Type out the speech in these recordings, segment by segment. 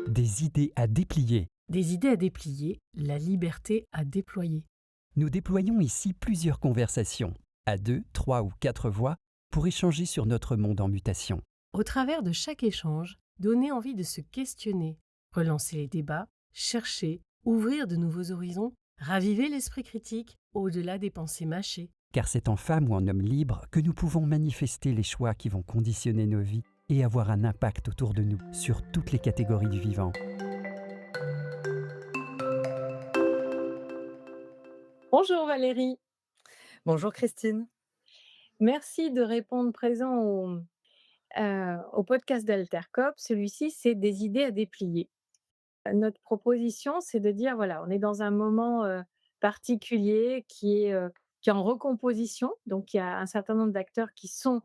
Des idées à déplier. Des idées à déplier, la liberté à déployer. Nous déployons ici plusieurs conversations, à 2, 3 ou 4 voix, pour échanger sur notre monde en mutation. Au travers de chaque échange, donner envie de se questionner, relancer les débats, chercher, ouvrir de nouveaux horizons, raviver l'esprit critique au-delà des pensées mâchées. Car c'est en femme ou en homme libre que nous pouvons manifester les choix qui vont conditionner nos vies et avoir un impact autour de nous, sur toutes les catégories du vivant. Bonjour Valérie, Bonjour Christine. merci de répondre présent au podcast d'Altercop. Celui-ci, c'est des idées à déplier. Notre proposition, c'est de dire, voilà, on est dans un moment particulier qui est en recomposition. Donc, il y a un certain nombre d'acteurs qui sont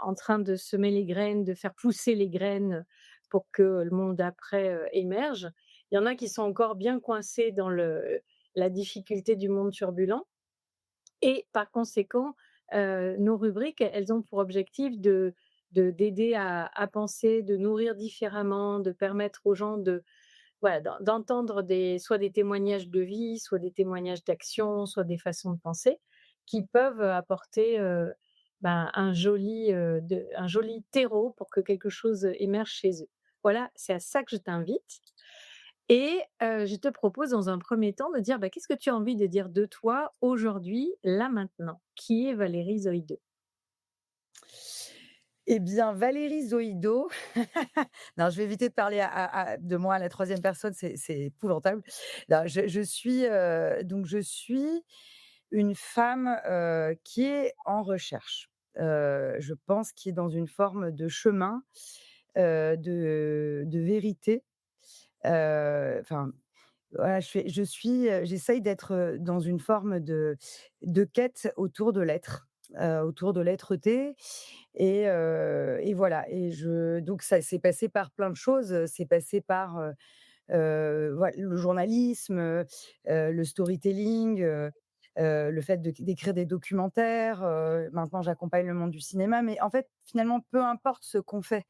en train de semer les graines, de faire pousser les graines pour que le monde d'après émerge. Il y en a qui sont encore bien coincés dans la difficulté du monde turbulent. Et par conséquent, nos rubriques, elles ont pour objectif d'aider à penser, de nourrir différemment, de permettre aux gens voilà, d'entendre soit des témoignages de vie, soit des témoignages d'action, soit des façons de penser qui peuvent apporter, un joli terreau pour que quelque chose émerge chez eux. Voilà, c'est à ça que je t'invite. Et je te propose dans un premier temps de dire, qu'est-ce que tu as envie de dire de toi aujourd'hui, là, maintenant? Qui est Valérie Zoïdeux? Eh bien, Valérie Zoïdo, non, je vais éviter de parler de moi à la troisième personne, c'est épouvantable. Non, je suis une femme, qui est en recherche. Je pense qui est dans une forme de chemin, de vérité. Enfin, voilà, j'essaye d'être, dans une forme de quête autour de l'être-té et voilà donc ça s'est passé par plein de choses, c'est passé par, le journalisme, le storytelling, le fait d'écrire des documentaires, maintenant j'accompagne le monde du cinéma, mais en fait, finalement, peu importe ce qu'on fait,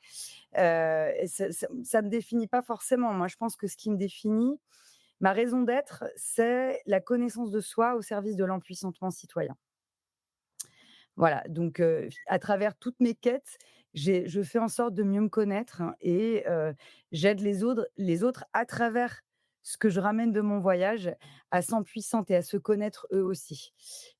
et ça me définit pas forcément. Moi, je pense que ce qui me définit, ma raison d'être, c'est la connaissance de soi au service de l'empuissantement citoyen. Voilà, donc à travers toutes mes quêtes, je fais en sorte de mieux me connaître, hein, et j'aide les autres à travers ce que je ramène de mon voyage à s'empuissanter, à se connaître eux aussi.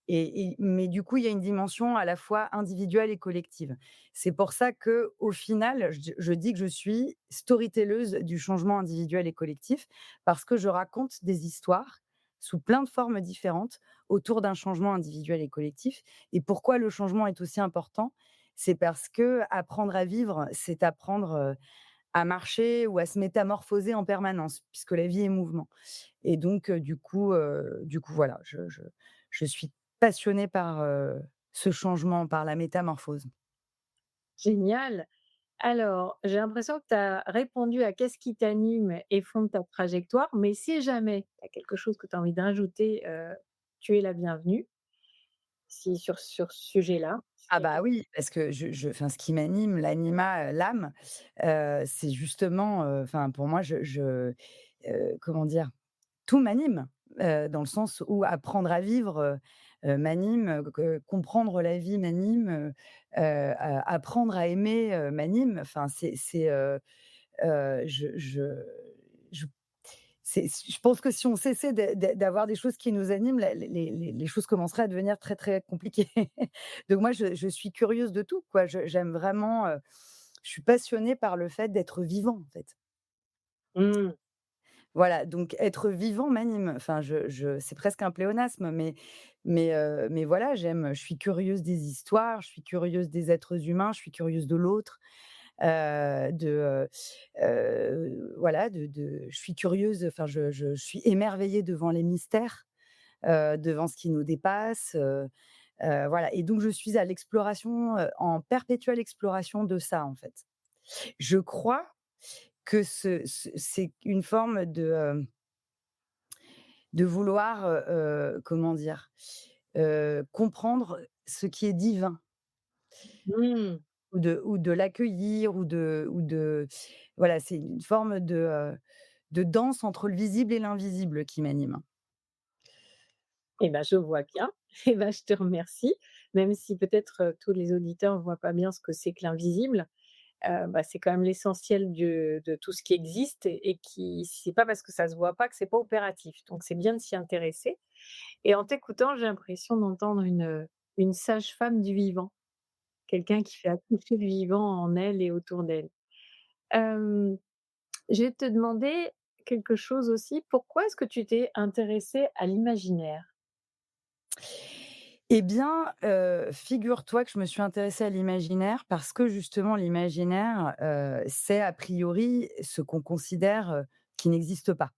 Mais du coup, il y a une dimension à la fois individuelle et collective. C'est pour ça que, au final, je dis que je suis storytelleuse du changement individuel et collectif, parce que je raconte des histoires sous plein de formes différentes autour d'un changement individuel et collectif. Et pourquoi le changement est aussi important? C'est parce que apprendre à vivre, c'est apprendre, à marcher ou à se métamorphoser en permanence, puisque la vie est mouvement. Et donc du coup voilà, je suis passionnée par, ce changement, par la métamorphose. Génial! Alors, j'ai l'impression que tu as répondu à qu'est-ce qui t'anime et fonde ta trajectoire, mais si jamais tu as quelque chose que tu as envie d'ajouter, tu es la bienvenue, si sur ce sujet-là. Ah bah oui, parce que enfin, ce qui m'anime, l'anima, l'âme, c'est justement, enfin, pour moi, comment dire? Tout m'anime, dans le sens où apprendre à vivre, m'anime, comprendre la vie m'anime, apprendre à aimer, m'anime. Enfin, je je pense que si on cessait d'avoir des choses qui nous animent, les choses commenceraient à devenir très, très compliquées. Donc moi, je suis curieuse de tout, quoi. J'aime vraiment, je suis passionnée par le fait d'être vivant, en fait. Mmh. Voilà, donc être vivant m'anime. Enfin, c'est presque un pléonasme, mais voilà, je suis curieuse des histoires, je suis curieuse des êtres humains, je suis curieuse de l'autre, voilà, je suis curieuse, enfin, je suis émerveillée devant les mystères, devant ce qui nous dépasse, voilà, et donc je suis à l'exploration, en perpétuelle exploration de ça, en fait. Je crois que c'est une forme de vouloir, comment dire? Comprendre ce qui est divin. Mmh. ou de l'accueillir ou de voilà, c'est une forme de danse entre le visible et l'invisible qui m'anime. Eh ben, je vois bien. Eh ben, je te remercie. Même si peut-être, tous les auditeurs ne voient pas bien ce que c'est que l'invisible, bah, c'est quand même l'essentiel de tout ce qui existe et qui c'est pas parce que ça se voit pas que c'est pas opératif. Donc c'est bien de s'y intéresser et en t'écoutant, j'ai l'impression d'entendre une sage-femme du vivant, quelqu'un qui fait accoucher le vivant en elle et autour d'elle. Hem, je vais te demander quelque chose aussi. Pourquoi est-ce que tu t'es intéressée à l'imaginaire? Eh bien, figure-toi que je me suis intéressée à l'imaginaire parce que justement l'imaginaire, c'est a priori ce qu'on considère, qui n'existe pas,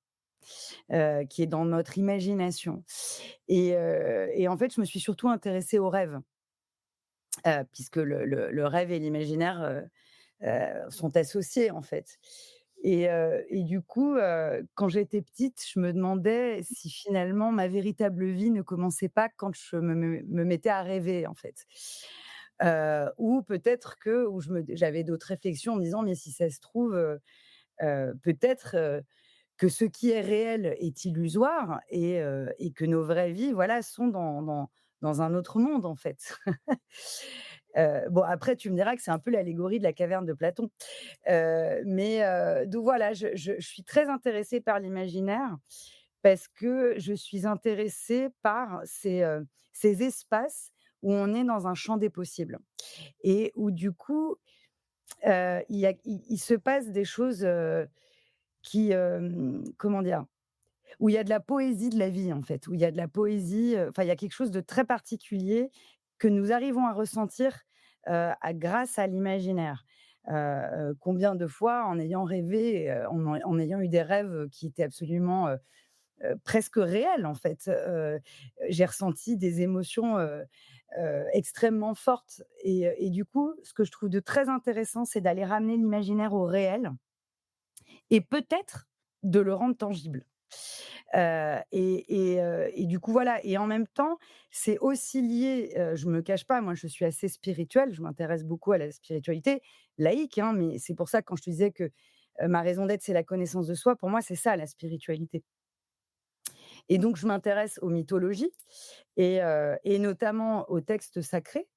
qui est dans notre imagination et en fait, je me suis surtout intéressée aux rêves, puisque le rêve et l'imaginaire, sont associés, en fait et du coup, quand j'étais petite, je me demandais si finalement ma véritable vie ne commençait pas quand je me mettais à rêver, en fait. Ou peut-être que où j'avais d'autres réflexions en me disant: «Mais si ça se trouve, peut-être, que ce qui est réel est illusoire et que nos vraies vies, voilà, sont dans un autre monde, en fait». Bon, après, tu me diras que c'est un peu l'allégorie de la caverne de Platon. Mais donc voilà, je suis très intéressée par l'imaginaire parce que je suis intéressée par ces espaces où on est dans un champ des possibles et où du coup, il se passe des choses, qui, comment dire? Où il y a de la poésie de la vie, en fait, où il y a de la poésie, enfin, il y a quelque chose de très particulier que nous arrivons à ressentir, grâce à l'imaginaire. Combien de fois, en ayant rêvé, en ayant eu des rêves, qui étaient absolument, presque réels, en fait, j'ai ressenti des émotions, extrêmement fortes et du coup, ce que je trouve de très intéressant, c'est d'aller ramener l'imaginaire au réel et peut-être de le rendre tangible. Et du coup, voilà et en même temps, c'est aussi lié, je me cache pas, moi, je suis assez spirituelle, je m'intéresse beaucoup à la spiritualité laïque, hein, mais c'est pour ça, quand je te disais que, ma raison d'être, c'est la connaissance de soi, pour moi, c'est ça la spiritualité et donc je m'intéresse aux mythologies et notamment aux textes sacrés,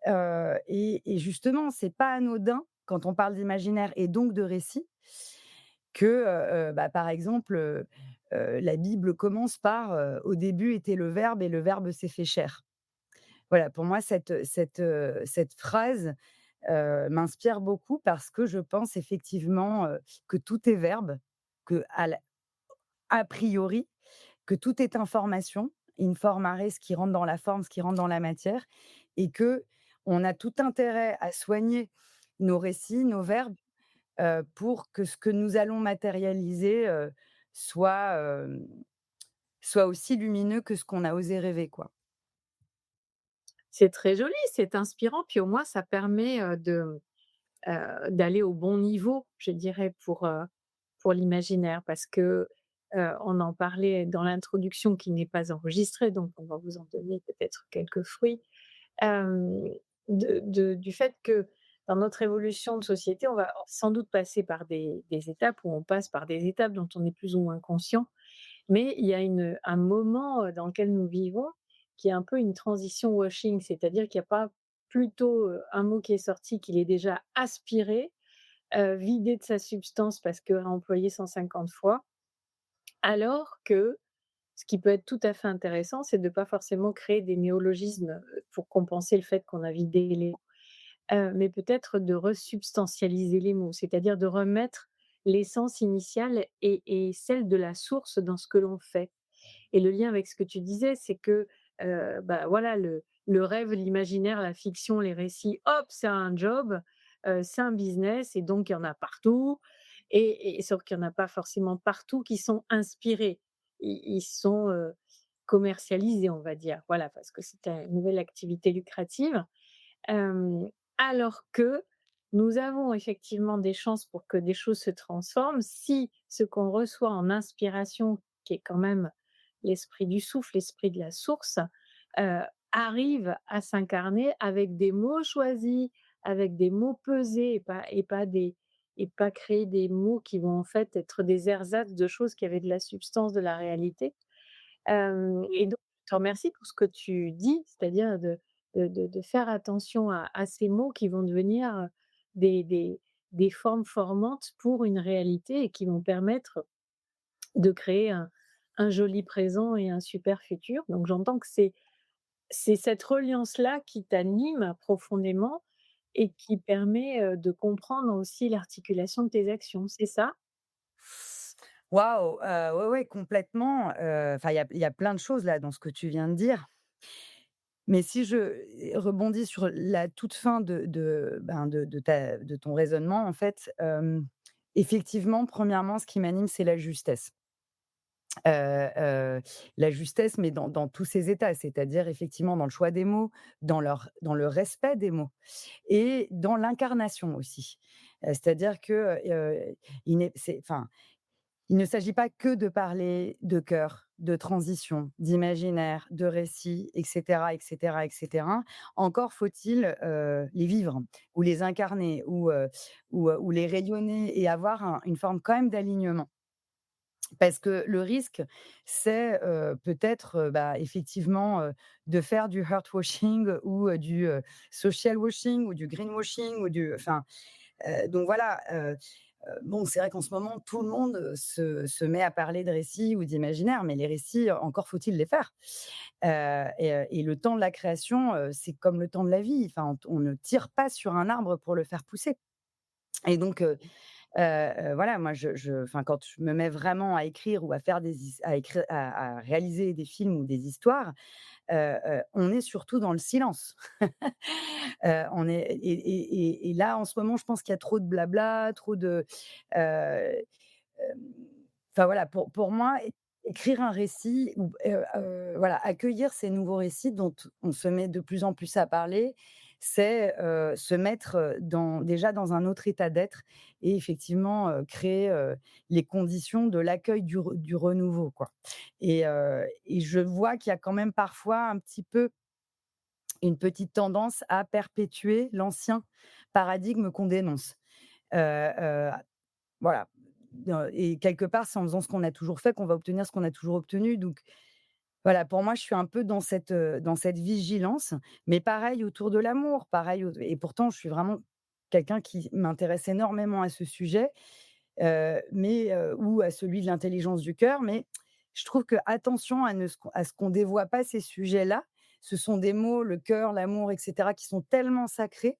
et justement, c'est pas anodin quand on parle d'imaginaire et donc de récit que, bah, par exemple, la Bible commence par, «Au début était le Verbe et le Verbe s'est fait chair». Voilà, pour moi, cette phrase, m'inspire beaucoup parce que je pense effectivement, que tout est verbe, que a priori, que tout est information, in formare, ce qui rentre dans la forme, ce qui rentre dans la matière et que on a tout intérêt à soigner nos récits, nos verbes, pour que ce que nous allons matérialiser, soit, soit aussi lumineux que ce qu'on a osé rêver, quoi. C'est très joli, c'est inspirant, puis au moins ça permet, d'aller au bon niveau, je dirais, pour l'imaginaire parce que, on en parlait dans l'introduction qui n'est pas enregistrée, donc on va vous en donner peut-être quelques fruits. Hem, du fait que dans notre évolution de société, on va sans doute passer par des étapes où on passe par des étapes dont on est plus ou moins conscient. Mais il y a un moment, dans lequel nous vivons qui est un peu une transition washing, c'est-à-dire qu'il y a pas plutôt, un mot qui est sorti qu'il est déjà aspiré, vidé de sa substance parce que réemployé 150 fois. Alors que ce qui peut être tout à fait intéressant, c'est de pas forcément créer des néologismes, pour compenser le fait qu'on a vidé les mots, mais peut-être de resubstantialiser les mots, c'est-à-dire de remettre l'essence initiale et celle de la source dans ce que l'on fait. Et le lien avec ce que tu disais, c'est que, bah, voilà, le rêve, l'imaginaire, la fiction, les récits, hop, c'est un job, c'est un business et donc il y en a partout et sauf qu'il y en a pas forcément partout qui sont inspirés. Ils sont, commercialisés, on va dire, voilà, parce que c'est une nouvelle activité lucrative. Hem, alors que nous avons effectivement des chances pour que des choses se transforment si ce qu'on reçoit en inspiration, qui est quand même l'esprit du souffle, l'esprit de la source, heu, arrive à s'incarner avec des mots choisis, avec des mots pesés et pas créer des mots qui vont en fait être des ersatz de choses qui avaient de la substance, de la réalité. Et donc je te remercie pour ce que tu dis, c'est-à-dire de faire attention à ces mots qui vont devenir, des des des formes formantes pour une réalité et qui vont permettre de créer un joli présent et un super futur. Donc j'entends que c'est cette reliance-là qui t'anime profondément et qui permet, de comprendre aussi l'articulation de tes actions, c'est ça? Waouh! Ouais, ouais, complètement, enfin, il y a plein de choses là dans ce que tu viens de dire. Mais si je rebondis sur la toute fin de ton raisonnement, en fait, effectivement, premièrement, ce qui m'anime, c'est la justesse. La justesse, mais dans tous ses états, c'est-à-dire effectivement dans le choix des mots, dans le respect des mots et dans l'incarnation aussi. C'est-à-dire que, il n'est c'est enfin, il ne s'agit pas que de parler de cœur, de transition, d'imaginaire, de récit et cetera et cetera et cetera. Encore faut-il, les vivre ou les incarner ou les rayonner et avoir une forme quand même d'alignement. Parce que le risque, c'est, peut-être, bah, effectivement, de faire du heart washing ou, du, social washing ou du greenwashing ou du enfin, donc voilà, bon, c'est vrai qu'en ce moment, tout le monde, se met à parler de récits ou d'imaginaire, mais les récits, encore faut-il les faire. Et le temps de la création, c'est comme le temps de la vie, enfin, on ne tire pas sur un arbre pour le faire pousser et donc voilà, moi, enfin, quand je me mets vraiment à écrire ou à faire des his à écrire à réaliser des films ou des histoires, on est surtout dans le silence. On est et là, en ce moment, je pense qu'il y a trop de blabla, trop de, hem, enfin, voilà, pour moi, écrire un récit ou voilà, accueillir ces nouveaux récits dont on se met de plus en plus à parler, c'est, se mettre, déjà dans un autre état d'être et effectivement, créer, les conditions de l'accueil du renouveau, quoi et je vois qu'il y a quand même parfois un petit peu une petite tendance à perpétuer l'ancien paradigme qu'on dénonce. Heu heu, voilà, et quelque part, c'est en faisant ce qu'on a toujours fait qu'on va obtenir ce qu'on a toujours obtenu, donc voilà, pour moi, je suis un peu dans cette vigilance, mais pareil autour de l'amour, pareil au et pourtant je suis vraiment quelqu'un qui m'intéresse énormément à ce sujet, ou à celui de l'intelligence du cœur, mais je trouve que attention à ce qu'on dévoie pas ces sujets-là. Ce sont des mots, le cœur, l'amour et cetera, qui sont tellement sacrés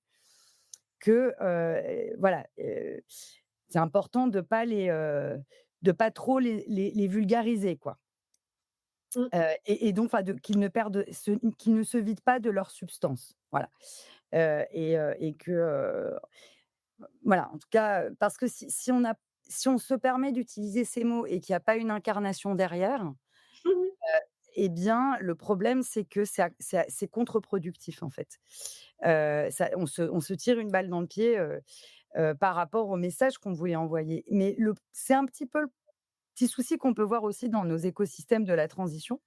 que, voilà, c'est important de pas trop les vulgariser, quoi. Mmh. Et donc enfin de qu'ils ne se vident pas de leur substance, voilà. Et que, voilà, en tout cas, parce que si on se permet d'utiliser ces mots et qu'il y a pas une incarnation derrière, eh bien, le problème, c'est que c'est contre-productif, en fait. Ça on se tire une balle dans le pied, par rapport au message qu'on voulait envoyer. Mais c'est un petit peu le petit souci qu'on peut voir aussi dans nos écosystèmes de la transition,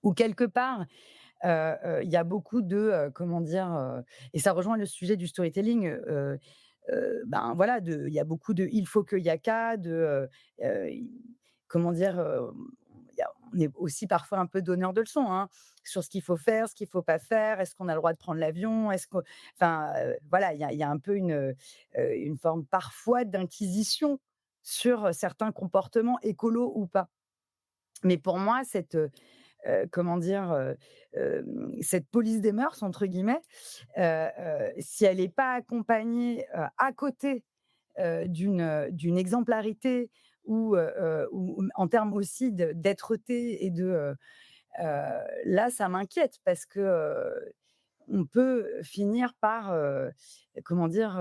où quelque part, il y a beaucoup de, comment dire, et ça rejoint le sujet du storytelling, ben, voilà, il y a beaucoup de «il faut que, y a qu'à», i comment dire, on est aussi parfois un peu donneur de leçons, hein, sur ce qu'il faut faire, ce qu'il faut pas faire. Est-ce qu'on a le droit de prendre l'avion? Est-ce que enfin, voilà, il y a un peu une forme parfois d'inquisition sur, certains comportements écolos ou pas. Mais pour moi, comment dire, cette «police des mœurs» entre guillemets, si elle est pas accompagnée, à côté, d'une exemplarité ou en termes aussi d'être-té et là, ça m'inquiète parce que, on peut finir par, comment dire,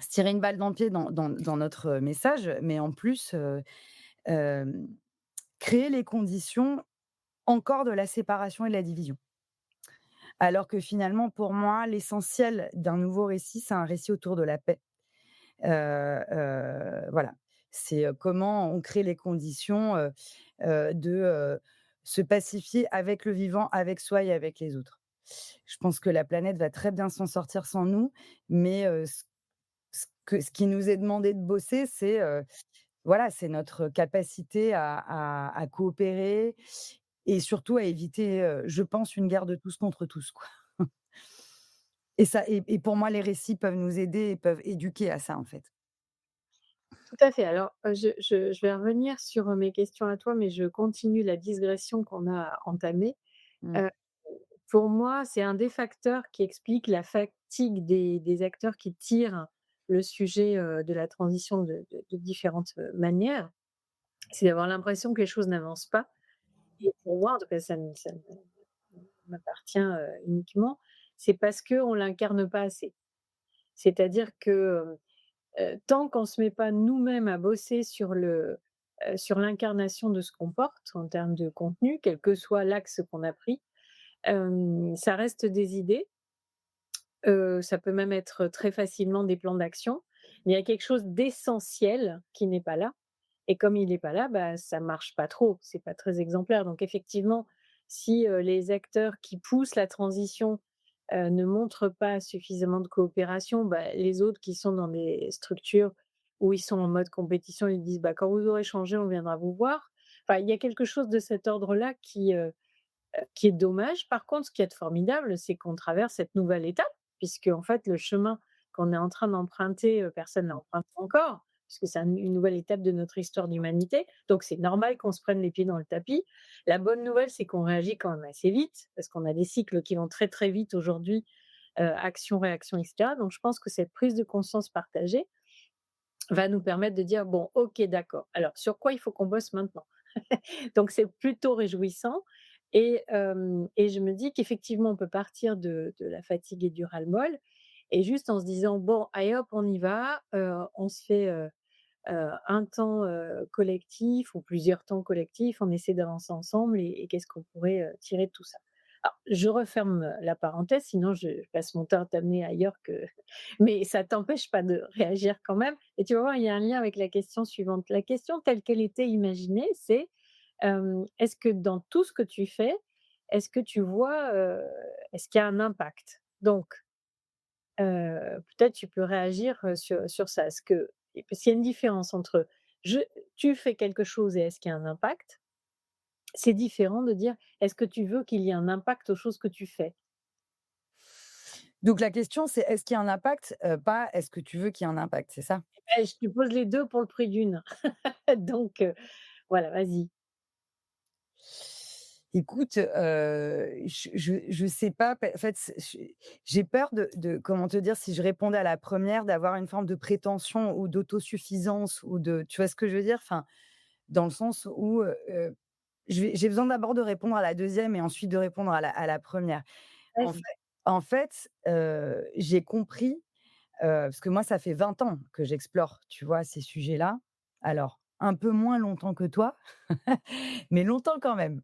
se tirer une balle dans le pied dans notre message, mais en plus, hem, créer les conditions encore de la séparation et de la division. Alors que finalement, pour moi, l'essentiel d'un nouveau récit, c'est un récit autour de la paix. Voilà. C'est, comment on crée les conditions, de, se pacifier avec le vivant, avec soi et avec les autres. Je pense que la planète va très bien s'en sortir sans nous, mais ce qui nous est demandé de bosser, c'est, voilà, c'est notre capacité à coopérer et surtout à éviter, je pense, une guerre de tous contre tous, quoi. Et ça et pour moi, les récits peuvent nous aider et peuvent éduquer à ça, en fait. Tout à fait. Alors, je vais revenir sur, mes questions à toi, mais je continue la digression qu'on a entamée. Mmh. Heu, pour moi, c'est un des facteurs qui explique la fatigue des acteurs qui tirent le sujet, de la transition de différentes, manières. C'est d'avoir l'impression que les choses n'avancent pas et pour moi, en tout cas, ça ne m'appartient, uniquement, c'est parce qu'on l'incarne pas assez. C'est-à-dire que, tant qu'on se met pas nous-mêmes à bosser sur l'incarnation de ce qu'on porte en termes de contenu, quel que soit l'axe qu'on a pris, ça reste des idées, ça peut même être très facilement des plans d'action, mais il y a quelque chose d'essentiel qui n'est pas là et comme il n'est pas là, bah, ça marche pas trop, c'est pas très exemplaire donc effectivement, si, les acteurs qui poussent la transition, ne montrent pas suffisamment de coopération, bah, les autres qui sont dans des structures où ils sont en mode compétition, ils disent: «Bah, quand vous aurez changé, on viendra vous voir». Enfin, il y a quelque chose de cet ordre-là qui est dommage. Par contre, ce qui est formidable, c'est qu'on traverse cette nouvelle étape, puisque en fait, le chemin qu'on est en train d'emprunter, personne ne l'a emprunté encore, puisque c'est une nouvelle étape de notre histoire d'humanité. Donc, c'est normal qu'on se prenne les pieds dans le tapis. La bonne nouvelle, c'est qu'on réagit quand même assez vite, parce qu'on a des cycles qui vont très très vite aujourd'hui, action, réaction, etc. Donc, je pense que cette prise de conscience partagée va nous permettre de dire bon, ok, d'accord. Alors, sur quoi il faut qu'on bosse maintenant? Donc c'est plutôt réjouissant et je me dis qu'effectivement on peut partir de la fatigue et du ras-le-bol et juste en se disant: «Bon, allez hop, on y va, on se fait, un temps, collectif ou plusieurs temps collectifs, on essaie d'avancer ensemble et qu'est-ce qu'on pourrait, tirer de tout ça?» Alors je referme, la parenthèse, sinon je passe mon temps à t'amener ailleurs que mais ça t'empêche pas de réagir quand même et tu vas voir, il y a un lien avec la question suivante. La question telle qu'elle était imaginée, c'est, est-ce que dans tout ce que tu fais, est-ce que tu vois, est-ce qu'il y a un impact? Donc, peut-être tu peux réagir, sur ça. Est-ce que et parce qu'il y a une différence entre je tu fais quelque chose et est-ce qu'il y a un impact? C'est différent de dire: «Est-ce que tu veux qu'il y ait un impact aux choses que tu fais?» Donc la question, c'est est-ce qu'il y a un impact? Pas est-ce que tu veux qu'il y ait un impact, c'est ça? Je te pose les 2 pour le prix d'une. Donc, voilà, vas-y. Écoute, je sais pas, en fait, j'ai peur de comment te dire? Si je répondais à la première, d'avoir une forme de prétention ou d'autosuffisance ou de tu vois ce que je veux dire? Enfin, dans le sens où, j'ai besoin d'abord de répondre à la deuxième et ensuite de répondre à la première. En fait Vas-y. j'ai compris, parce que moi, ça fait 20 ans que j'explore, tu vois, ces sujets-là. Alors, un peu moins longtemps que toi, mais longtemps quand même.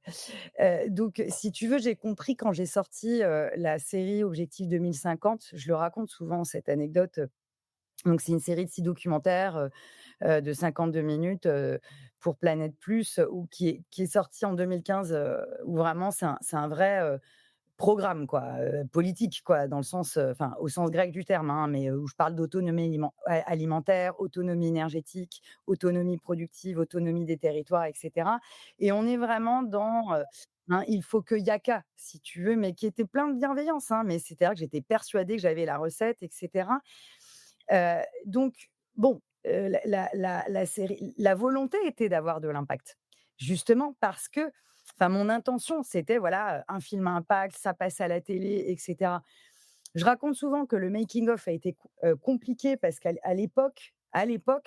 Donc si tu veux, j'ai compris quand j'ai sorti, la série Objectif 2050. Je le raconte souvent cette anecdote, donc c'est une série de 6 documentaires, de 52 minutes, pour Planète Plus, ou qui est sortie en 2015, où vraiment c'est un vrai, programme quoi, politique quoi, dans le sens, enfin au sens grec du terme, hein, mais où je parle d'autonomie alimentaire, autonomie énergétique, autonomie productive, autonomie des territoires et cetera, et on est vraiment dans, il faut que yaka, si tu veux, mais qui était plein de bienveillance, hein, mais c'est-à-dire que j'étais persuadée que j'avais la recette et cetera. Donc bon, la série, la volonté était d'avoir de l'impact. Justement parce que enfin mon intention c'était voilà, un film à impact, ça passe à la télé et cetera. Je raconte souvent que le making of a été compliqué parce à l'époque,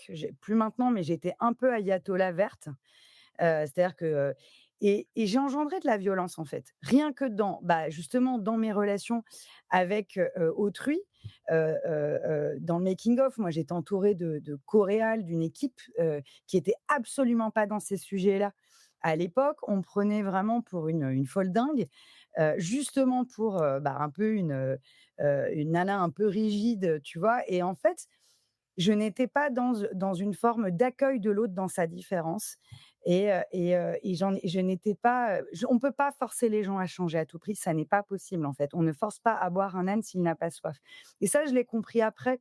j'ai plus maintenant, mais j'étais un peu ayatollah verte. C'est-à-dire que, et j'ai engendré de la violence, en fait. Rien que dans, bah, justement, dans mes relations avec, autrui, dans le making of, moi, j'étais entourée de coréal, d'une équipe, qui était absolument pas dans ces sujets-là. À l'époque, on me prenait vraiment pour une folle dingue, justement pour, bah, un peu une nana un peu rigide, tu vois? Et en fait, je n'étais pas dans une forme d'accueil de l'autre dans sa différence et je n'étais pas, on peut pas forcer les gens à changer à tout prix, ça n'est pas possible, en fait. On ne force pas à boire un âne s'il n'a pas soif et ça, je l'ai compris après.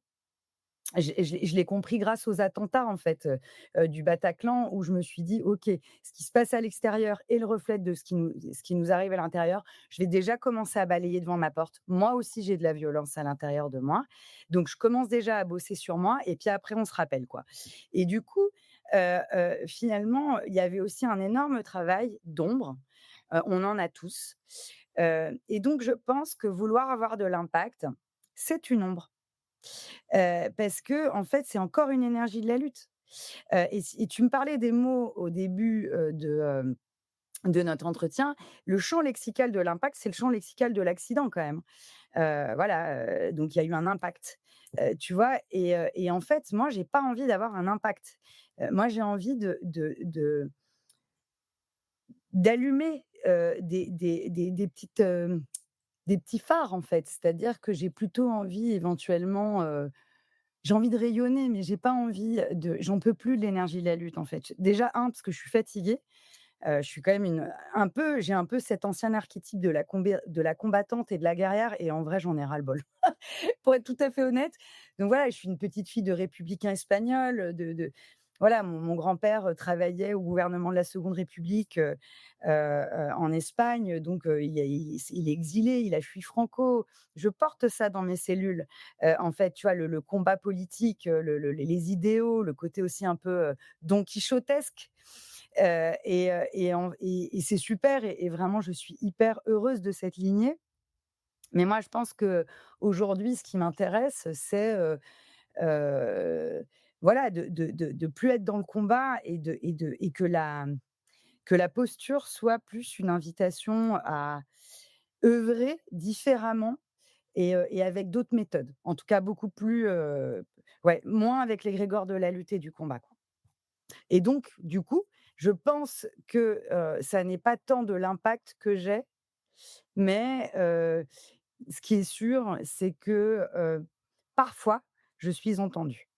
Je l'ai compris grâce aux attentats, en fait, du Bataclan où je me suis dit: «OK, ce qui se passe à l'extérieur est le reflet de ce qui nous arrive à l'intérieur. Je vais déjà commencer à balayer devant ma porte. Moi aussi, j'ai de la violence à l'intérieur de moi, donc je commence déjà à bosser sur moi et puis après on se rappelle, quoi» et du coup, finalement, il y avait aussi un énorme travail d'ombre, on en a tous, et donc je pense que vouloir avoir de l'impact, c'est une ombre. Parce que en fait, c'est encore une énergie de la lutte. Et tu me parlais des mots au début, de notre entretien. Le champ lexical de l'impact, c'est le champ lexical de l'accident quand même. Voilà, donc il y a eu un impact, tu vois? Et en fait, moi, j'ai pas envie d'avoir un impact. Moi, j'ai envie d'allumer, des petits phares, en fait. C'est-à-dire que j'ai plutôt envie éventuellement, j'ai envie de rayonner, mais j'ai pas envie de j'en peux plus de l'énergie de la lutte, en fait. Déjà parce que je suis fatiguée, je suis quand même j'ai un peu cet ancien archétype de la combattante et de la guerrière et en vrai, j'en ai ras le bol, pour être tout à fait honnête. Donc voilà, je suis une petite fille de républicains espagnols, voilà, mon grand-père, travaillait au gouvernement de la Seconde République, en Espagne, donc il est exilé, il a fui Franco. Je porte ça dans mes cellules, en fait, tu vois? Le combat politique, les idéaux, le côté aussi un peu, don quichotesque, et c'est super et vraiment je suis hyper heureuse de cette lignée. Mais moi, je pense qu'aujourd'hui, ce qui m'intéresse, c'est, voilà, de plus être dans le combat et que la posture soit plus une invitation à œuvrer différemment et avec d'autres méthodes. En tout cas, beaucoup plus, ouais, moins avec l'égrégore de la lutte et du combat, quoi. Et donc, du coup, je pense que, ça n'est pas tant de l'impact que j'ai, mais, ce qui est sûr, c'est que, parfois, je suis entendue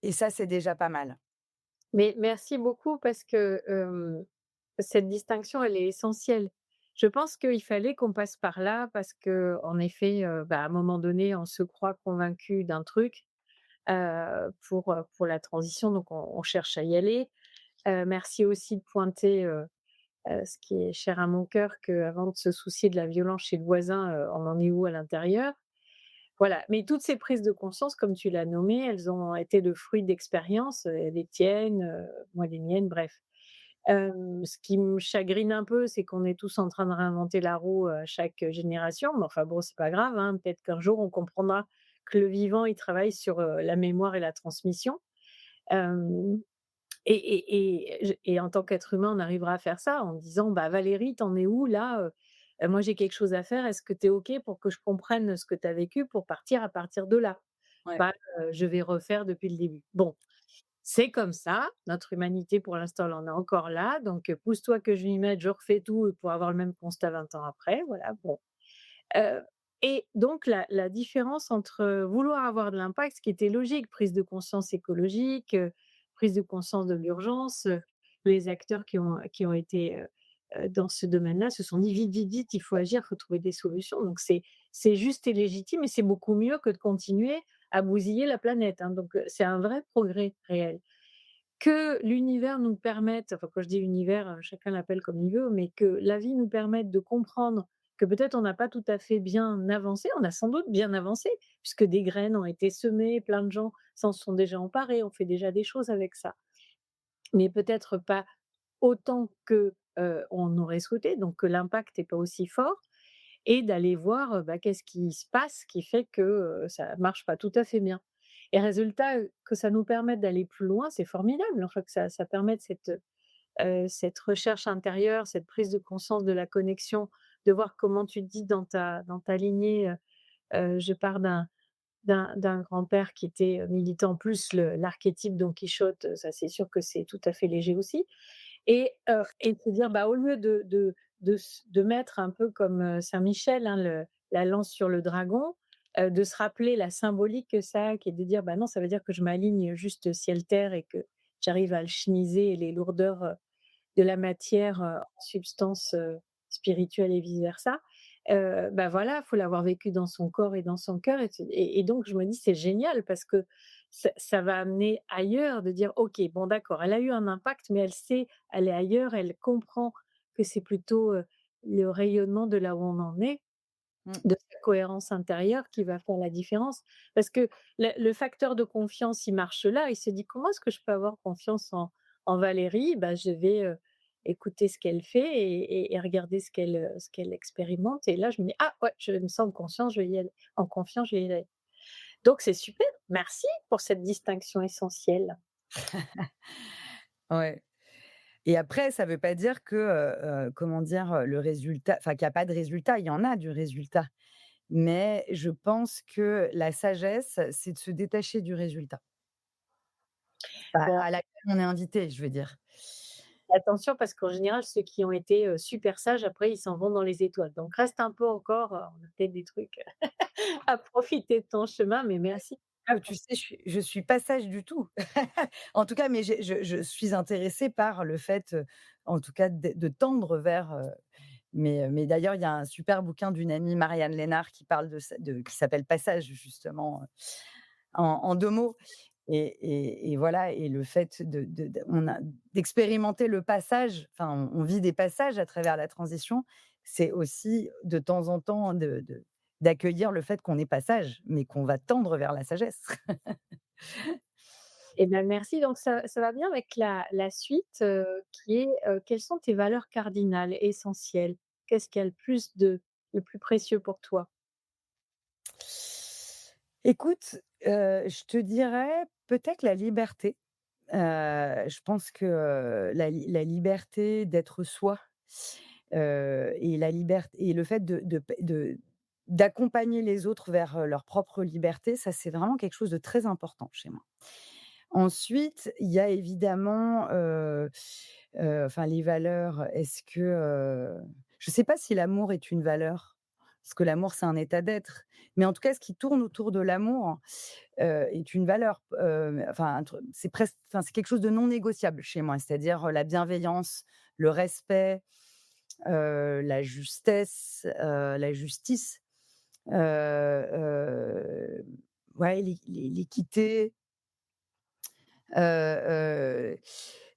et ça, c'est déjà pas mal. Mais merci beaucoup parce que, cette distinction, elle est essentielle. Je pense qu'il fallait qu'on passe par là parce qu'en effet, à un moment donné, on se croit convaincu d'un truc, pour la transition, donc on cherche à y aller. Merci aussi de pointer, ce qui est cher à mon cœur, qu'avant de se soucier de la violence chez le voisin, on en est où à l'intérieur? Voilà, mais toutes ces prises de conscience, comme tu l'as nommé, elles ont été le fruit d'expériences, les tiennes, moi les miennes, bref. Ce qui me chagrine un peu, c'est qu'on est tous en train de réinventer la roue à chaque génération, mais enfin bon, c'est pas grave, hein, peut-être qu'un jour on comprendra que le vivant, il travaille sur, la mémoire et la transmission. Hem et en tant qu'être humain, on arrivera à faire ça en disant: «Bah, Valérie, tu en es où là? Moi j'ai quelque chose à faire, est-ce que tu es OK pour que je comprenne ce que tu as vécu pour partir à partir de là?» Ouais. Pas, je vais refaire depuis le début. Bon, c'est comme ça, notre humanité pour l'instant elle en est encore là, donc pousse-toi que je m'y mette, je refais tout pour avoir le même constat 20 ans après, voilà, bon. Heu et donc la différence entre vouloir avoir de l'impact, ce qui était logique, prise de conscience écologique, prise de conscience de l'urgence, les acteurs qui ont été, dans ce domaine-là se sont dit: «Vite, vite, vite, il faut agir, il faut trouver des solutions». Donc c'est juste et légitime et c'est beaucoup mieux que de continuer à bousiller la planète, hein, donc c'est un vrai progrès réel. Que l'univers nous permette, enfin quand je dis univers, chacun l'appelle comme il veut, mais que la vie nous permette de comprendre que peut-être on n'a pas tout à fait bien avancé, on a sans doute bien avancé, puisque des graines ont été semées, plein de gens s'en sont déjà emparés, on fait déjà des choses avec ça. Mais peut-être pas autant que, on aurait souhaité, donc que l'impact n'est pas aussi fort et d'aller voir, qu'est-ce qui se passe qui fait que, ça marche pas tout à fait bien et résultat, que ça nous permette d'aller plus loin, c'est formidable. Enfin que ça permette cette recherche intérieure, cette prise de conscience de la connexion, de voir comment tu dis dans ta lignée, je pars d'un grand-père qui était, militant plus l'archétype Don Quichotte, ça c'est sûr que c'est tout à fait léger aussi et de se dire, au lieu de mettre un peu comme, Saint Michel, hein, la lance sur le dragon, de se rappeler la symbolique que ça a, qui est de dire: «Bah non, ça veut dire que je m'aligne juste ciel-terre et que j'arrive à alchimiser les lourdeurs, de la matière, en substance, spirituelle et vice versa». Bah, voilà, faut l'avoir vécu dans son corps et dans son cœur et donc je me dis: «C'est génial» parce que ça va amener ailleurs de dire: «OK, bon d'accord, elle a eu un impact, mais elle sait elle est ailleurs, elle comprend que c'est plutôt, le rayonnement de là où on en est, Mmh. de sa cohérence intérieure qui va faire la différence». Parce que le facteur de confiance, il marche là, il se dit: «Comment est-ce que je peux avoir confiance en Valérie?» Bah, je vais, écouter ce qu'elle fait et regarder ce qu'elle expérimente et là, je me dis: «Ah ouais, je me sens je vais y aller en confiance, je vais y aller». Donc c'est super, merci pour cette distinction essentielle. Ouais. Et après, ça veut pas dire que, comment dire? Le résultat enfin, qu'il y a pas de résultat, il y en a du résultat. Mais je pense que la sagesse, c'est de se détacher du résultat. Bon, À laquelle on est invité, je veux dire. attention parce qu'en général, ceux qui ont été, super sages, après, ils s'en vont dans les étoiles. Donc reste un peu encore, on a peut-être des trucs à profiter de ton chemin, mais merci. Ah, tu sais, je suis pas sage du tout. En tout cas, mais je suis intéressée par le fait, en tout cas de tendre vers, mais d'ailleurs, il y a un super bouquin d'une amie, Marianne Lénard, qui parle de ça qui s'appelle «Passage» justement, en 2 mots. Et voilà, et le fait d'expérimenter le passage, enfin, on vit des passages à travers la transition, c'est aussi de temps en temps d'accueillir le fait qu'on est passage, mais qu'on va tendre vers la sagesse. Eh ben, merci. Donc ça va bien avec la suite, qui est, quelles sont tes valeurs cardinales, essentielles? Qu'est-ce qu'il y a le plus précieux pour toi? Écoute, je te dirais peut-être la liberté. Je pense que, la liberté d'être soi, et la liberté et le fait d'accompagner les autres vers, leur propre liberté, ça, c'est vraiment quelque chose de très important chez moi. Ensuite, il y a évidemment, enfin les valeurs, est-ce que, je ne sais pas si l'amour est une valeur, parce que l'amour, c'est un état d'être. Mais en tout cas, ce qui tourne autour de l'amour, est une valeur, enfin un tru c'est presque enfin c'est quelque chose de non négociable chez moi. C'est-à-dire, la bienveillance, le respect, la justesse, la justice, heu, ouais, l'équité. Heu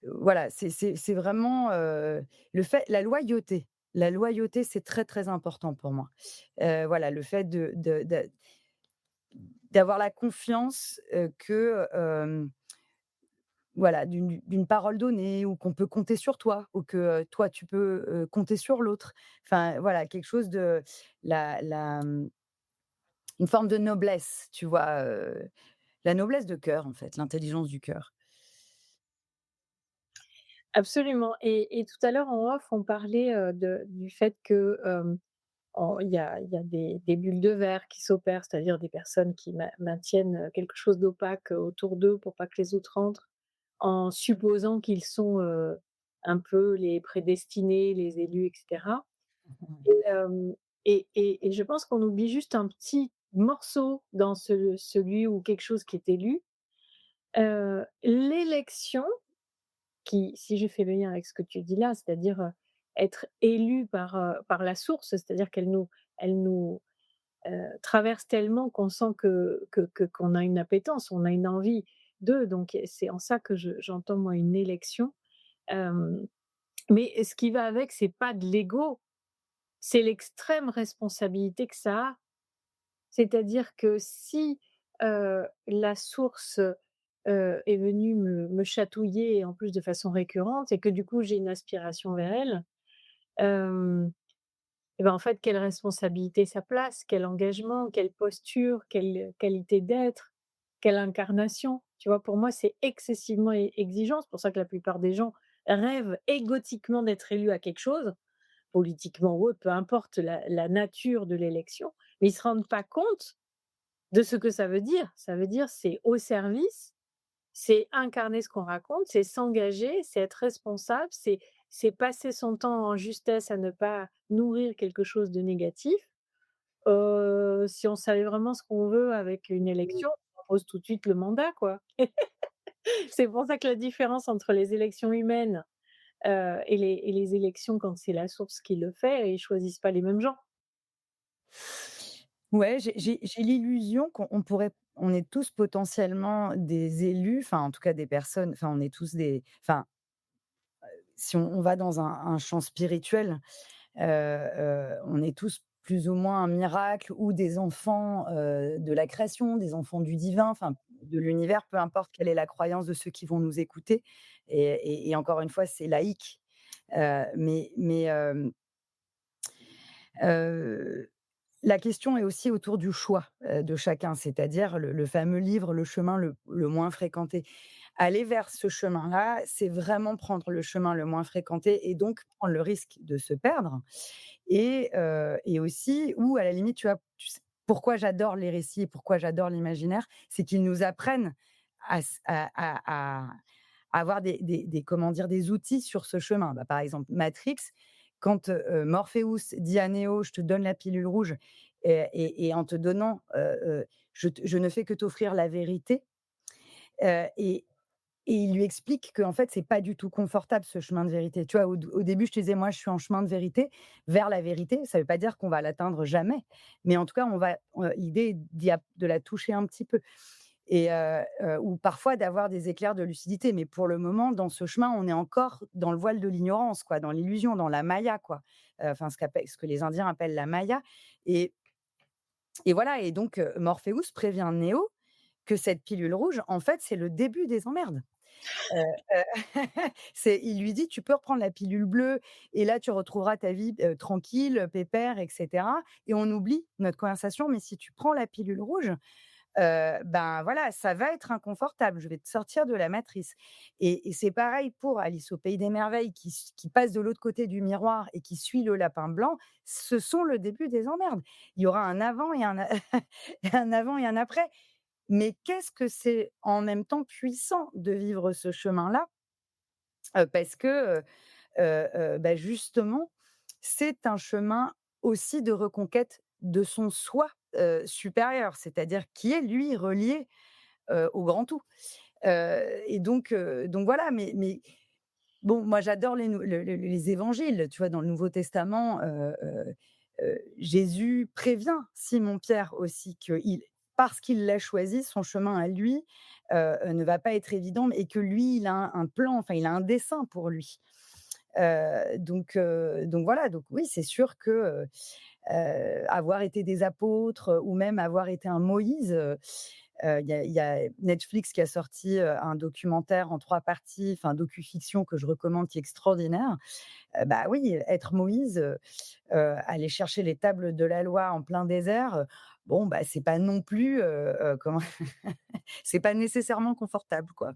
voilà, c'est vraiment, le fait la loyauté. La loyauté, c'est très, très important pour moi. Voilà, le fait d'avoir la confiance, que, voilà, d'une parole donnée, ou qu'on peut compter sur toi, ou que, toi tu peux, compter sur l'autre. Enfin voilà, quelque chose de une forme de noblesse, tu vois? La noblesse de cœur en fait, l'intelligence du cœur. Absolument et tout à l'heure en off, on parlait, du fait que, il y a des bulles de verre qui s'opèrent, c'est-à-dire des personnes qui maintiennent, quelque chose d'opaque, autour d'eux pour pas que les autres rentrent, en supposant qu'ils sont, un peu les prédestinés, les élus et cetera. Et et je pense qu'on oublie juste un petit morceau dans celui ou quelque chose qui est élu. L'élection qui, si je fais le lien avec ce que tu dis là, c'est-à-dire, être élu par la source, c'est-à-dire elle nous, traverse tellement qu'on sent qu'on a une appétence, on a une envie d'eux, donc c'est en ça que j'entends moi une élection. Hem, mais ce qui va avec, c'est pas de l'ego, c'est l'extrême responsabilité que ça a. C'est-à-dire que si, la source, est venue me chatouiller et en plus de façon récurrente et que du coup j'ai une aspiration vers elle, hem et ben, en fait, quelle responsabilité ça place, quel engagement, quelle posture, quelle qualité d'être, quelle incarnation. Tu vois? Pour moi, c'est excessivement exigeant. C'est pour ça que la plupart des gens rêvent égotiquement d'être élus à quelque chose, politiquement ou autre, peu importe la nature de l'élection, mais ils se rendent pas compte de ce que ça veut dire. Ça veut dire, c'est au service, c'est incarner ce qu'on raconte, c'est s'engager, c'est être responsable, c'est passer son temps en justesse à ne pas nourrir quelque chose de négatif. Si on savait vraiment ce qu'on veut avec une élection, on propose tout de suite le mandat, quoi. C'est pour ça que la différence entre les élections humaines, et les élections quand c'est la source qui le fait, ils choisissent pas les mêmes gens. Ouais, j'ai l'illusion on est tous potentiellement des élus, enfin, en tout cas des personnes, enfin, on est tous des enfin, si on va dans un champ spirituel, on est tous plus ou moins un miracle ou des enfants, de la création, des enfants du divin, enfin, de l'univers, peu importe quelle est la croyance de ceux qui vont nous écouter et encore une fois, c'est laïque. Heu, la question est aussi autour du choix, de chacun, c'est-à-dire le fameux livre «Le chemin le moins fréquenté». Aller vers ce chemin-là, c'est vraiment prendre le chemin le moins fréquenté et donc prendre le risque de se perdre et aussi ou à la limite, tu sais pourquoi j'adore les récits et pourquoi j'adore l'imaginaire, c'est qu'ils nous apprennent à s à avoir comment dire? Des outils sur ce chemin. Bah, par exemple, Matrix, quand, Morpheus dit à Neo: «Je te donne la pilule rouge et en te donnant, je ne fais que t'offrir la vérité», et il lui explique qu'en fait, c'est pas du tout confortable ce chemin de vérité. Tu vois, au début, je te disais: «Moi, je suis en chemin de vérité, vers la vérité». Ça veut pas dire qu'on va l'atteindre jamais, mais en tout cas, l'idée est de la toucher un petit peu ou parfois d'avoir des éclairs de lucidité. Mais pour le moment, dans ce chemin, on est encore dans le voile de l'ignorance, quoi, dans l'illusion, dans la maya, quoi. Enfin, ce que les Indiens appellent la maya et voilà et donc Morpheus prévient Néo que cette pilule rouge, en fait, c'est le début des emmerdes. Heu heu, il lui dit: «Tu peux reprendre la pilule bleue et là, tu retrouveras ta vie, tranquille, pépère et cetera et on oublie notre conversation, mais si tu prends la pilule rouge, ben, voilà, ça va être inconfortable. Je vais te sortir de la matrice» et c'est pareil pour Alice au pays des merveilles qui passe de l'autre côté du miroir et qui suit le lapin blanc. Ce sont le début des emmerdes. Il y aura un avant et un a un avant et un après. Mais qu'est-ce que c'est en même temps puissant de vivre ce chemin-là, parce que, bah, justement, c'est un chemin aussi de reconquête de son soi, supérieur, c'est-à-dire qui est lui relié, au grand tout. Donc voilà, mais bon, moi j'adore les évangiles, tu vois? Dans le Nouveau Testament, Jésus prévient Simon-Pierre aussi parce qu'il l'a choisi, son chemin à lui, ne va pas être évident et que lui, il a un plan, enfin il a un dessein pour lui. Donc voilà, donc oui, c'est sûr que, avoir été des apôtres, ou même avoir été un Moïse, il y a Netflix qui a sorti, un documentaire en 3 parties, enfin docu-fiction que je recommande qui est extraordinaire. Bah oui, être Moïse, aller chercher les tables de la loi en plein désert, bon, bah, c'est pas non plus, comment c'est pas nécessairement confortable, quoi.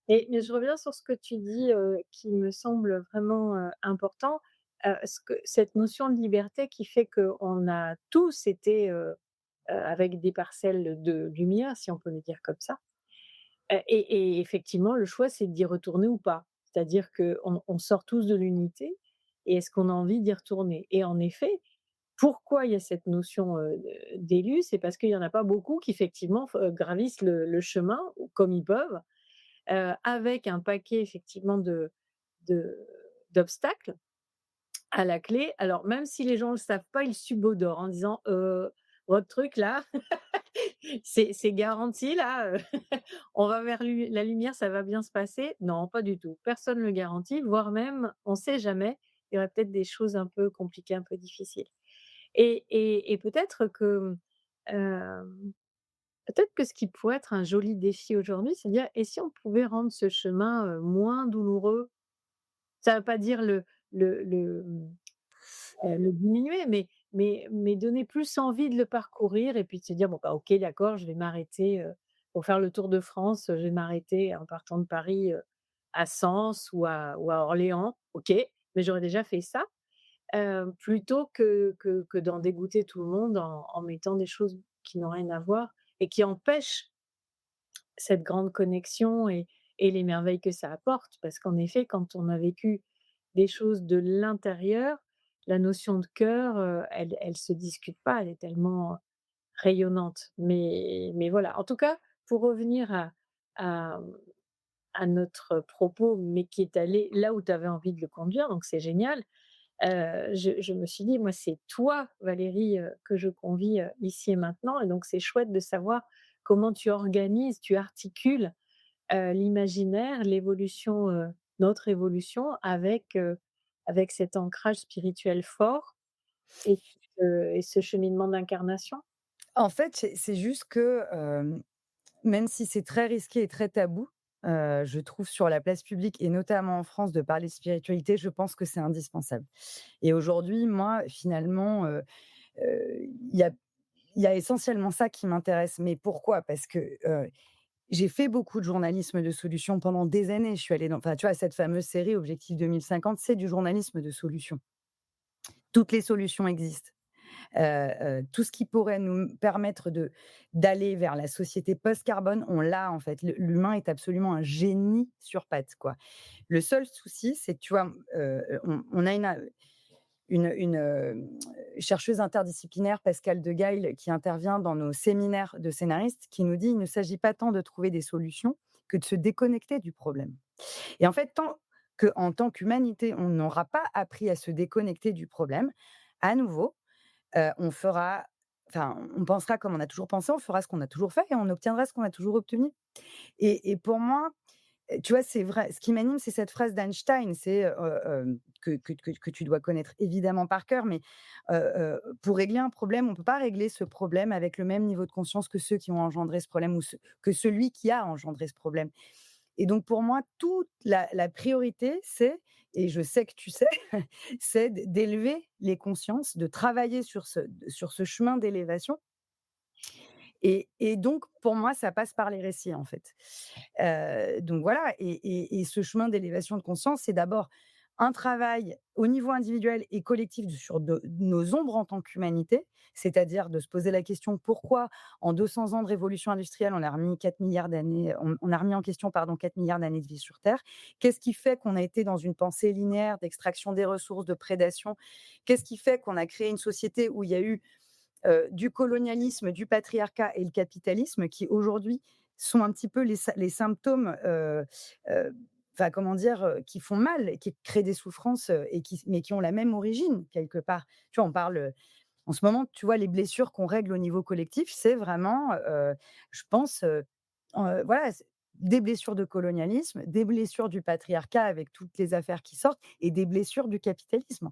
Mais je reviens sur ce que tu dis, qui me semble vraiment, important, ce que cette notion de liberté qui fait qu'on a tous été, avec des parcelles de lumière, si on peut le dire comme ça. Et effectivement, le choix, c'est d'y retourner ou pas. C'est-à-dire qu'on sort tous de l'unité et est-ce qu'on a envie d'y retourner? Et en effet, pourquoi il y a cette notion, d'élu? C'est parce qu'il y en a pas beaucoup qui effectivement gravissent le chemin comme ils peuvent, avec un paquet effectivement de d'obstacles à la clé. Alors même si les gens ne le savent pas, ils subodorent en disant: votre truc là, c'est garanti là, on va vers la lumière, ça va bien se passer. Non, pas du tout. Personne ne le garantit, voire même, on ne sait jamais, il y aurait peut-être des choses un peu compliquées, un peu difficiles et peut-être que ce qui pourrait être un joli défi aujourd'hui, c'est de dire: «Et si on pouvait rendre ce chemin, moins douloureux?» Ça ne veut pas dire le diminuer, mais donner plus envie de le parcourir et puis de se dire: «Bon, bah, OK, d'accord, je vais m'arrêter, pour faire le tour de France, je vais m'arrêter en partant de Paris, à Sens ou à Orléans. OK, mais j'aurais déjà fait ça», plutôt que d'en dégoûter tout le monde en mettant des choses qui n'ont rien à voir et qui empêchent cette grande connexion et les merveilles que ça apporte. Parce qu'en effet, quand on a vécu des choses de l'intérieur, la notion de cœur, elle se discute pas, elle est tellement rayonnante. Mais voilà, en tout cas, pour revenir à, mmh, à notre propos, mais qui est allé là où tu avais envie de le conduire, donc c'est génial. Je me suis dit: «Moi, c'est toi, Valérie, que je convie, ici et maintenant», et donc c'est chouette de savoir comment tu organises, tu articules, l'imaginaire, l'évolution, notre évolution avec cet ancrage spirituel fort et ce cheminement d'incarnation. En fait, c'est juste que, même si c'est très risqué et très tabou, je trouve sur la place publique et notamment en France de parler de spiritualité, je pense que c'est indispensable. Et aujourd'hui, moi, finalement, il y a il y a essentiellement ça qui m'intéresse. Mais pourquoi? Parce que, j'ai fait beaucoup de journalisme de solutions pendant des années. Je suis allée dans, enfin, tu vois, cette fameuse série Objectif 2050, c'est du journalisme de solutions. Toutes les solutions existent. Tout ce qui pourrait nous permettre d'aller vers la société post-carbone, on l'a en fait. L'humain est absolument un génie sur pattes, quoi. Le seul souci, c'est que tu vois, on a une chercheuse interdisciplinaire, Pascale Degaille, qui intervient dans nos séminaires de scénaristes, qui nous dit: «Il ne s'agit pas tant de trouver des solutions que de se déconnecter du problème». Et en fait, tant qu'en tant qu'humanité, on n'aura pas appris à se déconnecter du problème, à nouveau, on fera, enfin, on pensera comme on a toujours pensé, on fera ce qu'on a toujours fait et on obtiendra ce qu'on a toujours obtenu. Et pour moi, tu vois, c'est vrai, ce qui m'anime, c'est cette phrase d'Einstein, c'est, que tu dois connaître évidemment par cœur, mais, pour régler un problème, on ne peut pas régler ce problème avec le même niveau de conscience que ceux qui ont engendré ce problème ou que celui qui a engendré ce problème. Et donc pour moi, toute la priorité, c'est, et je sais que tu sais, c'est d'élever les consciences, de travailler sur ce chemin d'élévation. Et donc pour moi, ça passe par les récits, en fait. Donc voilà, et ce chemin d'élévation de conscience, c'est d'abord un travail au niveau individuel et collectif sur nos ombres en tant qu'humanité, c'est-à-dire de se poser la question: pourquoi en 200 ans de révolution industrielle, on a remis 4 milliards d'années, on a remis en question, pardon, 4 milliards d'années de vie sur terre? Qu'est-ce qui fait qu'on a été dans une pensée linéaire d'extraction des ressources, de prédation? Qu'est-ce qui fait qu'on a créé une société où il y a eu du colonialisme, du patriarcat et le capitalisme qui aujourd'hui sont un petit peu les symptômes, enfin comment dire, qui font mal, qui créent des souffrances, et mais qui ont la même origine quelque part. Tu vois, on parle, en ce moment, tu vois, les blessures qu'on règle au niveau collectif, c'est vraiment, je pense, voilà, des blessures de colonialisme, des blessures du patriarcat avec toutes les affaires qui sortent et des blessures du capitalisme.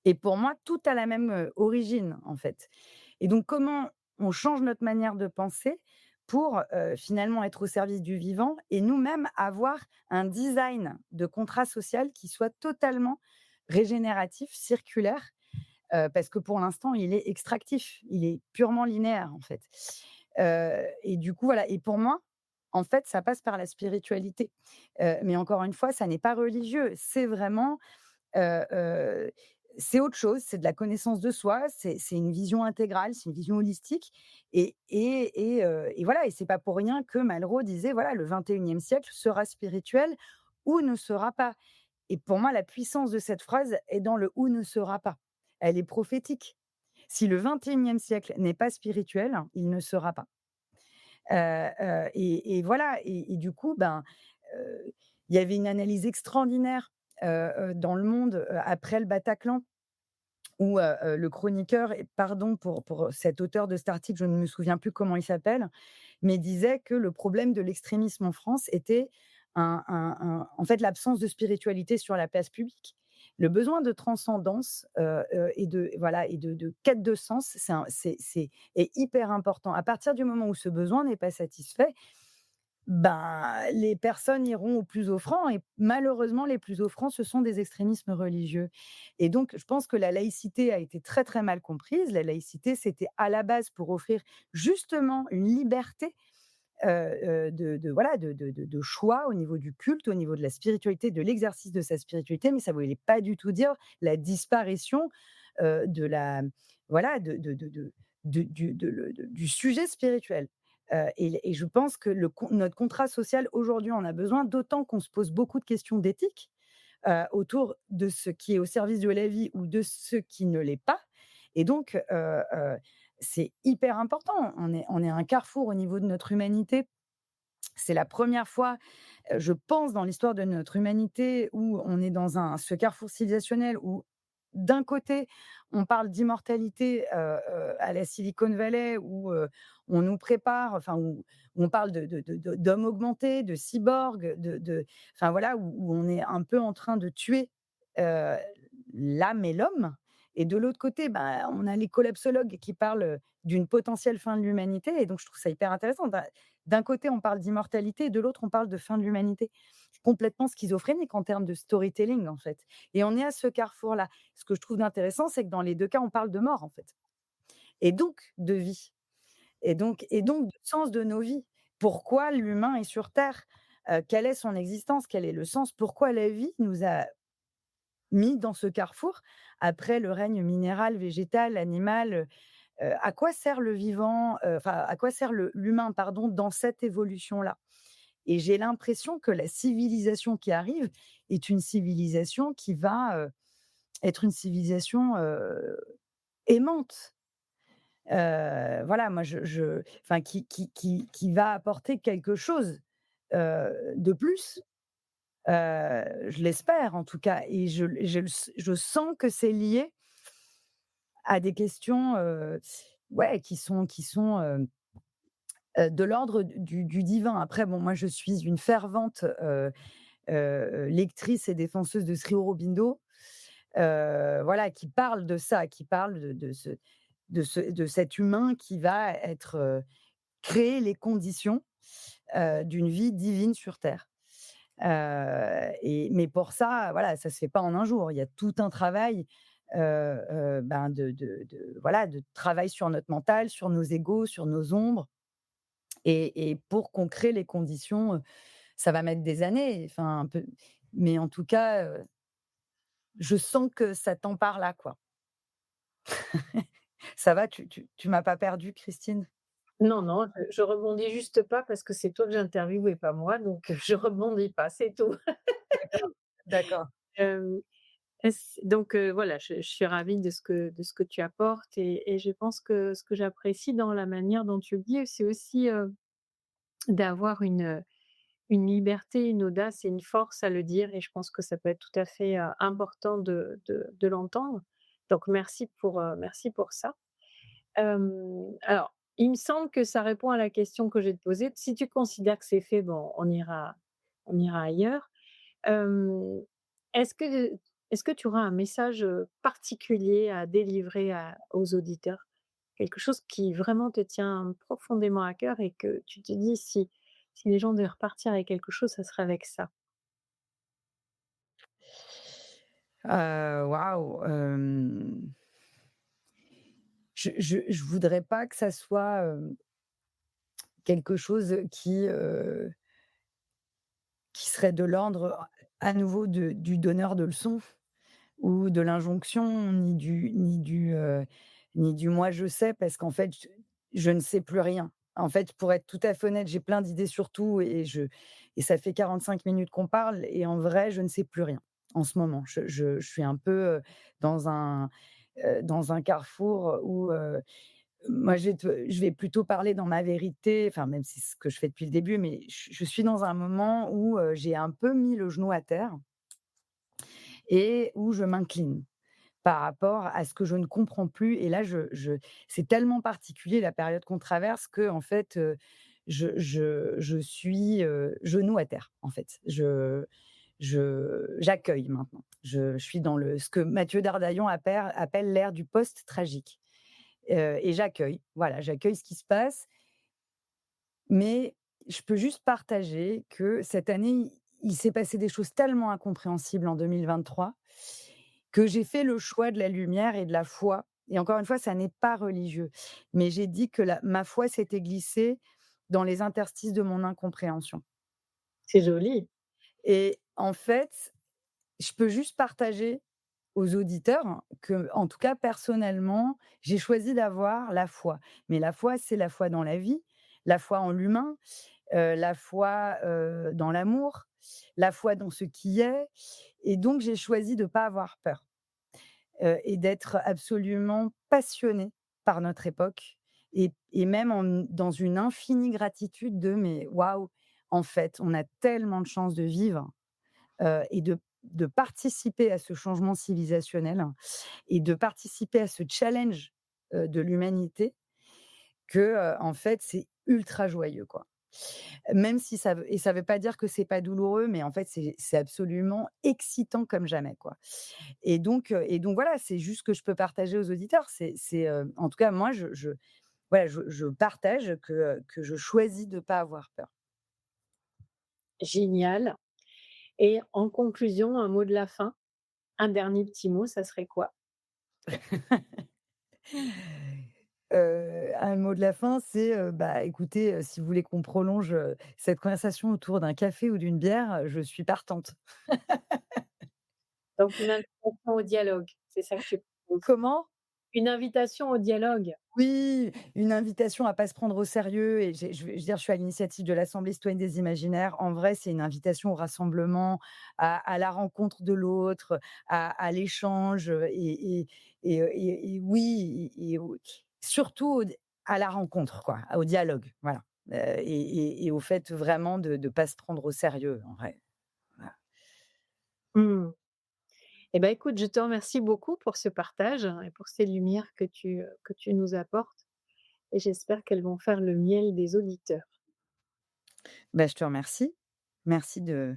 Et pour moi, tout a la même, origine, en fait. Et donc comment on change notre manière de penser pour, finalement être au service du vivant et nous-mêmes avoir un design de contrat social qui soit totalement régénératif, circulaire, parce que pour l'instant, il est extractif, il est purement linéaire, en fait. Et du coup, voilà, et pour moi, en fait, ça passe par la spiritualité. Mais encore une fois, ça n'est pas religieux, c'est vraiment, Heu heu, c'est autre chose, c'est de la connaissance de soi, c'est une vision intégrale, c'est une vision holistique. Et voilà, et c'est pas pour rien que Malraux disait: «Voilà, le 21e siècle sera spirituel ou ne sera pas». Et pour moi, la puissance de cette phrase est dans le «ou ne sera pas». Elle est prophétique. Si le 21e siècle n'est pas spirituel, il ne sera pas. Et voilà, et du coup, ben, heu, il y avait une analyse extraordinaire, dans Le Monde, après le Bataclan, où, le chroniqueur, et pardon pour cet auteur de cet article, je ne me souviens plus comment il s'appelle, mais disait que le problème de l'extrémisme en France était en fait, l'absence de spiritualité sur la place publique. Le besoin de transcendance, et de voilà, et de quête de sens, c'est est hyper important. À partir du moment où ce besoin n'est pas satisfait, ben, les personnes iront au plus offrant, et malheureusement, les plus offrants, ce sont des extrémismes religieux. Et donc je pense que la laïcité a été très, très mal comprise. La laïcité, c'était à la base pour offrir justement une liberté, de voilà, de choix au niveau du culte, au niveau de la spiritualité, de l'exercice de sa spiritualité, mais ça voulait pas du tout dire la disparition, de la voilà, du sujet spirituel. Et je pense que notre contrat social aujourd'hui en a besoin, d'autant qu'on se pose beaucoup de questions d'éthique, autour de ce qui est au service de la vie ou de ce qui ne l'est pas. Et donc c'est hyper important. On est à un carrefour au niveau de notre humanité. C'est la première fois, je pense, dans l'histoire de notre humanité où on est dans ce carrefour civilisationnel où, d'un côté, on parle d'immortalité, à la Silicon Valley où, on nous prépare, enfin, où on parle d'hommes augmentés, de cyborgs, enfin voilà, où on est un peu en train de tuer, heu, l'âme et l'homme. Et de l'autre côté, bah, on a les collapsologues qui parlent, d'une potentielle fin de l'humanité. Et donc je trouve ça hyper intéressant. D'un côté, on parle d'immortalité et de l'autre, on parle de fin de l'humanité. C'est complètement schizophrénique en termes de storytelling, en fait. Et on est à ce carrefour-là. Ce que je trouve intéressant, c'est que dans les 2 cas, on parle de mort, en fait, et donc de vie, et donc de sens de nos vies. Pourquoi l'humain est sur terre? Quelle est son existence? Quel est le sens? Pourquoi la vie nous a mis dans ce carrefour? Après le règne minéral, végétal, animal, à quoi sert le vivant, enfin, à quoi sert l'humain, pardon, dans cette évolution-là? Et j'ai l'impression que la civilisation qui arrive est une civilisation qui va, être une civilisation, aimante. Voilà, moi enfin qui va apporter quelque chose, de plus, je l'espère en tout cas. Et je sens que c'est lié à des questions, ouais, qui sont, de l'ordre du divin. Après bon, moi je suis une fervente, lectrice et défenseuse de Sri Aurobindo, voilà, qui parle de ça, qui parle de cet humain qui va être, créer les conditions, d'une vie divine sur terre. Mais pour ça, voilà, ça se fait pas en un jour. Il y a tout un travail, ben, voilà, de travail sur notre mental, sur nos égos, sur nos ombres. Et pour qu'on crée les conditions, ça va mettre des années, enfin un peu, mais en tout cas, je sens que ça tend par là, quoi. Ça va, tu m'as pas perdue, Christine? Non, non, je rebondis juste pas parce que c'est toi que j'interviewe et pas moi, donc je rebondis pas, c'est tout. D'accord, d'accord. Hem, est-ce donc voilà, je suis ravie de ce que tu apportes et je pense que ce que j'apprécie dans la manière dont tu le dis, c'est aussi, d'avoir une liberté, une audace et une force à le dire et je pense que ça peut être tout à fait, important de l'entendre. Donc merci pour ça. Alors, il me semble que ça répond à la question que je vais te poser. Si tu considères que c'est fait, bon, on ira ailleurs. Hem, est-ce que est-ce que tu auras un message, particulier à délivrer aux auditeurs? Quelque chose qui vraiment te tient profondément à cœur et que tu te dis: «Si les gens devaient repartir avec quelque chose, ça serait avec ça». Waouh, je voudrais pas que ça soit, quelque chose qui serait de l'ordre, à nouveau, du donneur de leçons ou de l'injonction, ni du «moi je sais», parce qu'en fait, je ne sais plus rien. En fait, pour être tout à fait honnête, j'ai plein d'idées sur tout, et ça fait 45 minutes qu'on parle et en vrai, je ne sais plus rien en ce moment. Je suis un peu, dans un carrefour où, moi, je vais plutôt parler dans ma vérité, enfin, même si c'est ce que je fais depuis le début, mais je suis dans un moment où, j'ai un peu mis le genou à terre et où je m'incline par rapport à ce que je ne comprends plus. Et là, c'est tellement particulier la période qu'on traverse que en fait, je suis, genou à terre, en fait. J'accueille maintenant. Je suis dans ce que Mathieu Dardaillon appelle l'ère du post-tragique, et j'accueille. Voilà, j'accueille ce qui se passe, mais je peux juste partager que cette année, il s'est passé des choses tellement incompréhensibles en 2023 que j'ai fait le choix de la lumière et de la foi. Et encore une fois, ça n'est pas religieux, mais j'ai dit que ma foi s'était glissée dans les interstices de mon incompréhension. C'est joli. Et en fait, je peux juste partager aux auditeurs que, en tout cas personnellement, j'ai choisi d'avoir la foi. Mais la foi, c'est la foi dans la vie, la foi en l'humain, la foi, dans l'amour. la foi dans ce qui est et donc j'ai choisi de pas avoir peur, et d'être absolument passionnée par notre époque et même dans une infinie gratitude de: «Mais waouh, en fait, on a tellement de chance de vivre, et de participer à ce changement civilisationnel et de participer à ce challenge, de l'humanité que, en fait, c'est ultra joyeux, quoi. Même si ça veut pas dire que c'est pas douloureux, mais en fait, c'est absolument excitant comme jamais, quoi. Et donc voilà, c'est juste ce que je peux partager aux auditeurs. En tout cas, moi, voilà, je partage que je choisis de pas avoir peur. Génial. Et en conclusion, un mot de la fin, un dernier petit mot, ça serait quoi? Un mot de la fin, c'est, bah, écoutez, si vous voulez qu'on prolonge, cette conversation autour d'un café ou d'une bière, je suis partante. Donc une invitation au dialogue, c'est ça que tu proposes? Comment? Une invitation au dialogue. Oui, une invitation à pas se prendre au sérieux et je veux dire, je suis à l'initiative de l'Assemblée citoyenne des imaginaires. En vrai, c'est une invitation au rassemblement, à la rencontre de l'autre, à l'échange, et oui surtout à la rencontre quoi, au dialogue, voilà, et au fait vraiment de pas se prendre au sérieux, en vrai. Voilà. Mmh. Eh ben, écoute, je te remercie beaucoup pour ce partage et pour ces lumières que tu nous apportes et j'espère qu'elles vont faire le miel des auditeurs. Bah, je te remercie. Merci de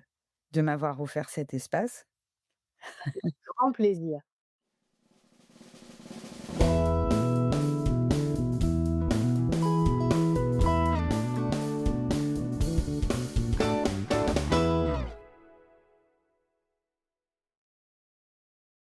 m'avoir offert cet espace. Grand plaisir.